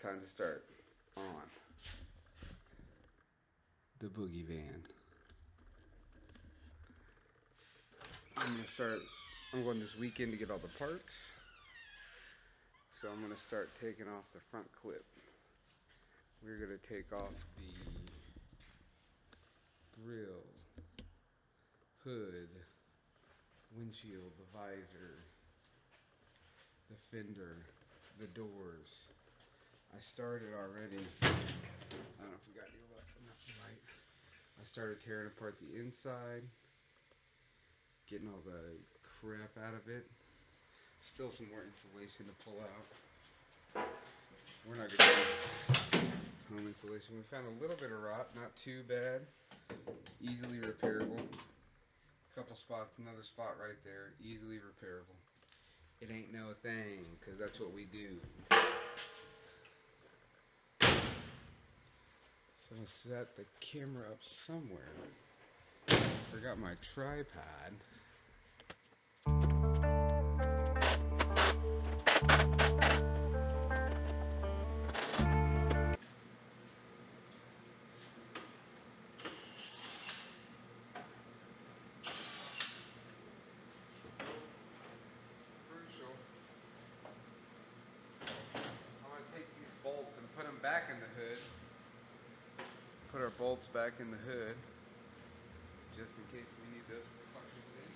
time to start on the Boogie Van. I'm going this weekend to get all the parts. So I'm going to start taking off the front clip. We're going to take off the grill, hood, windshield, the visor, the fender, the doors. I started already. I don't know if we got enough light. I started tearing apart the inside, getting all the crap out of it. Still some more insulation to pull out. We're not going to use home insulation. We found a little bit of rot, not too bad. Easily repairable. Couple spots, another spot right there, easily repairable. It ain't no thing, because that's what we do. So I'm going to set the camera up somewhere. Forgot my tripod. Crucial. I'm going to take these bolts and put them back in the hood. Put our bolts back in the hood, just in case we need those for functioning.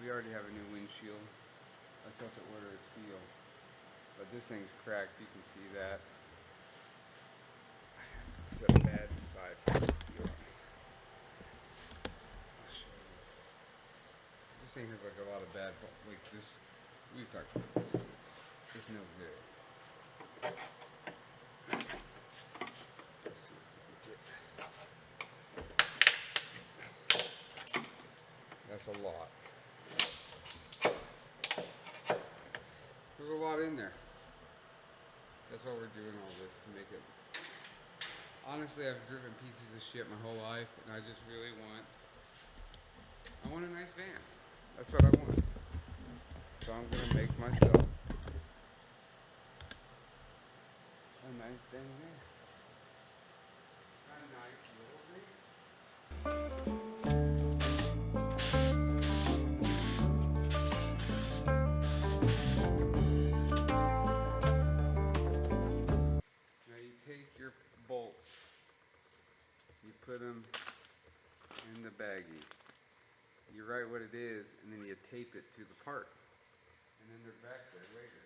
We already have a new windshield. I just have to order a seal, but this thing's cracked. You can see that. I have to set a bad side seal. I'll show you. This thing has like a lot of bad, like this. We've talked about this. It's no good. Let's see if we can get. That's a lot. There's a lot in there. That's why we're doing all this, to make it. Honestly, I've driven pieces of shit my whole life, and I just really want a nice van. That's what I want. So I'm gonna make myself a nice dang van. A nice little van. Bolts. You put them in the baggie. You write what it is, and then you tape it to the part. And then they're back there later.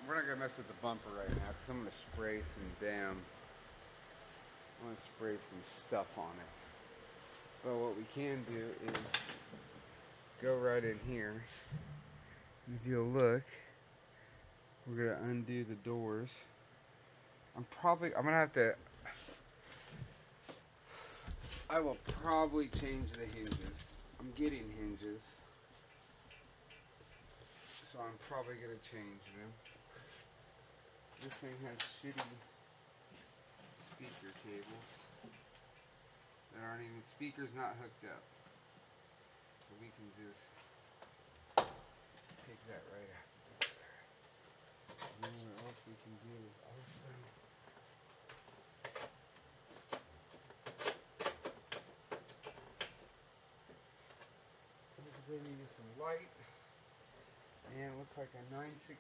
We're not gonna mess with the bumper right now, because I'm gonna spray some stuff on it. But what we can do is go right in here. And if you'll look, we're gonna undo the doors. I'm gonna have to. I will probably change the hinges. I'm getting hinges, so I'm probably gonna change them. This thing has shitty speaker cables that aren't even speakers not hooked up, so we can just take that right out. And then what else we can do is also we're going to use some light, and it looks like a 9/16.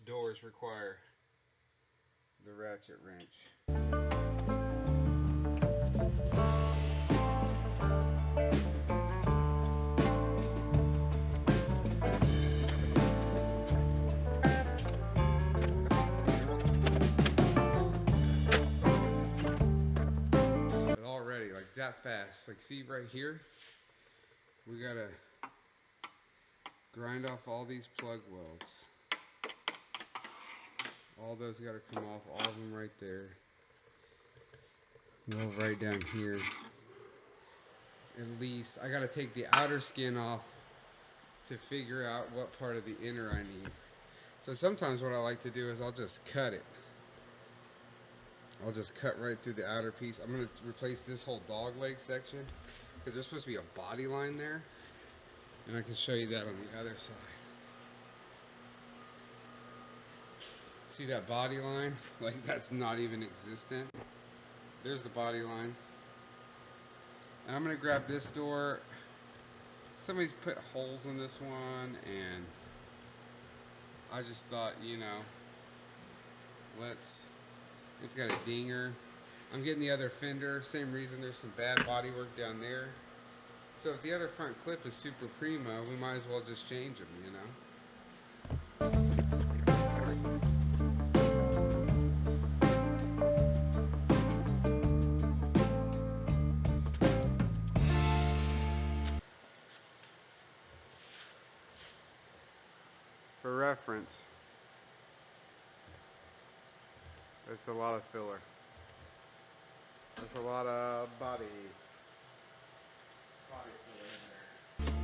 Doors require the ratchet wrench. It all that fast. Like, see right here, we gotta grind off all these plug welds. All those gotta come off, all of them right there. Well, right down here. At least, I gotta take the outer skin off to figure out what part of the inner I need. So sometimes what I like to do is I'll just cut it. I'll just cut right through the outer piece. I'm gonna replace this whole dog leg section because there's supposed to be a body line there. And I can show you that on the other side. See that body line? Like, that's not even existent. There's the body line. And I'm gonna grab this door. Somebody's put holes in this one, and I just thought, you know, it's got a dinger. I'm getting the other fender, same reason there's some bad body work down there. So if the other front clip is super primo, we might as well just change them, you know? For reference, that's a lot of filler. That's a lot of body filler in there.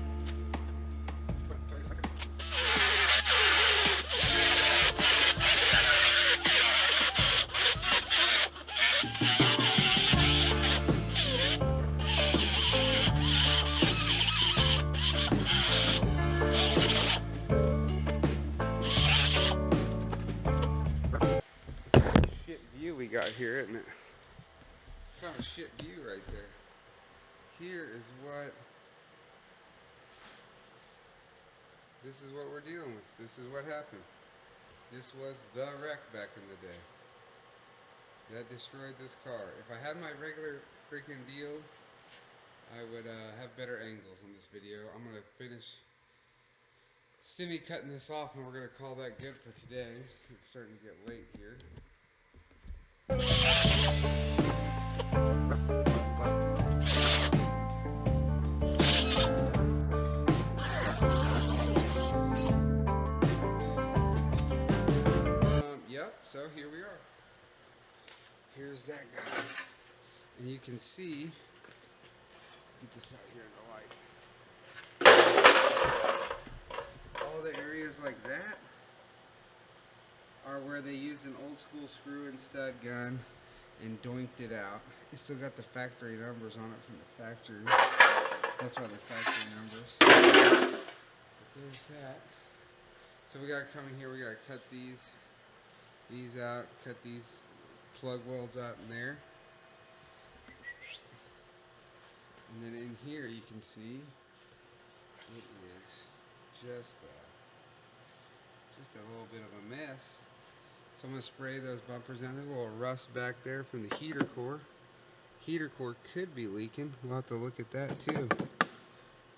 We got here, isn't it? Kind of a shit view right there. Here is what we're dealing with. This is what happened. This was the wreck back in the day that destroyed this car. If I had my regular freaking deal, I would have better angles on this video. I'm gonna finish semi-cutting this off, and we're gonna call that good for today. It's starting to get late here. Yep, so here we are. Here's that guy. And you can see, get this out here in the light. All the areas like that are where they used an old school screw and stud gun and doinked it out. It's still got the factory numbers on it from the factory. That's why they're factory numbers. But there's that. So we gotta come in here, we gotta cut these out, cut these plug welds out in there. And then in here you can see it is just a little bit of a mess. So I'm going to spray those bumpers down. There's a little rust back there from the heater core. Heater core could be leaking. We'll have to look at that too.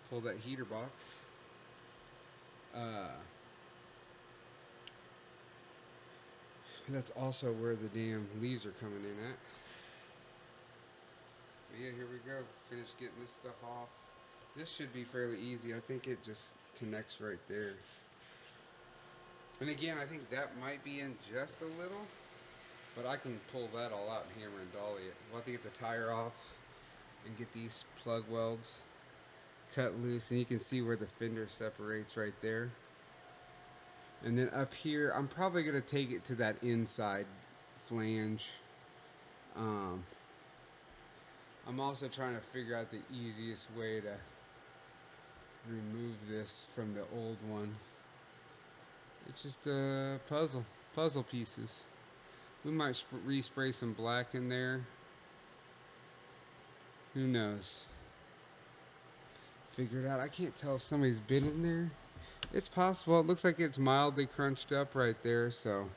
Pull that heater box. That's also where the damn leaves are coming in at. But yeah, here we go. Finish getting this stuff off. This should be fairly easy. I think it just connects right there. And again, I think that might be in just a little, but I can pull that all out and hammer and dolly it. We'll have to get the tire off and get these plug welds cut loose, and you can see where the fender separates right there. And then up here, I'm probably going to take it to that inside flange. I'm also trying to figure out the easiest way to remove this from the old one. It's just a puzzle pieces. We might respray some black in there. Who knows? Figure it out. I can't tell if somebody's been in there. It's possible. It looks like it's mildly crunched up right there, so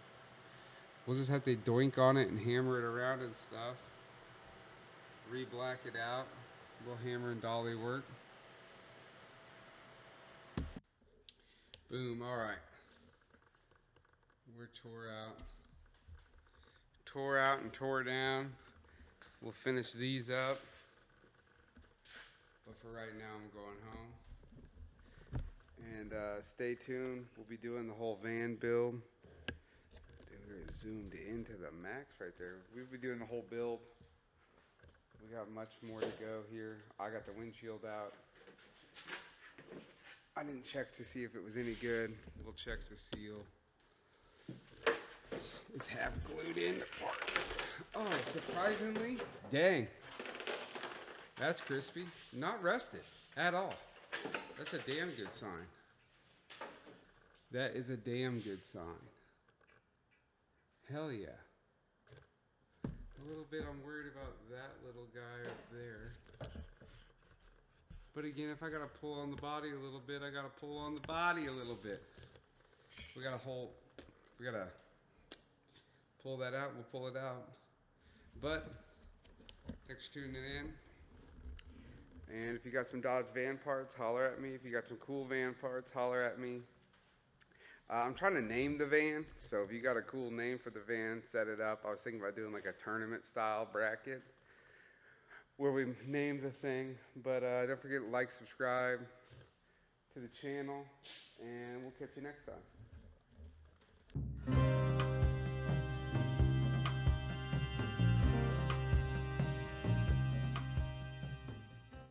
we'll just have to doink on it and hammer it around and stuff. Re-black it out. We'll hammer and dolly work. Boom. All right. We're tore out and tore down. We'll finish these up. But for right now, I'm going home. And stay tuned. We'll be doing the whole van build. Dude, we're zoomed into the max right there. We'll be doing the whole build. We got much more to go here. I got the windshield out. I didn't check to see if it was any good. We'll check the seal. It's half glued in the part. Oh, surprisingly, dang. That's crispy. Not rusted at all. That's a damn good sign. That is a damn good sign. Hell yeah. A little bit I'm worried about that little guy up there. But again, if I gotta pull on the body a little bit, I gotta pull on the body a little bit. We gotta pull that out, we'll pull it out. But, thanks for tuning in. And if you got some Dodge van parts, holler at me. If you got some cool van parts, holler at me. I'm trying to name the van, so if you got a cool name for the van, set it up. I was thinking about doing like a tournament style bracket where we name the thing. But don't forget to like, subscribe to the channel, and we'll catch you next time.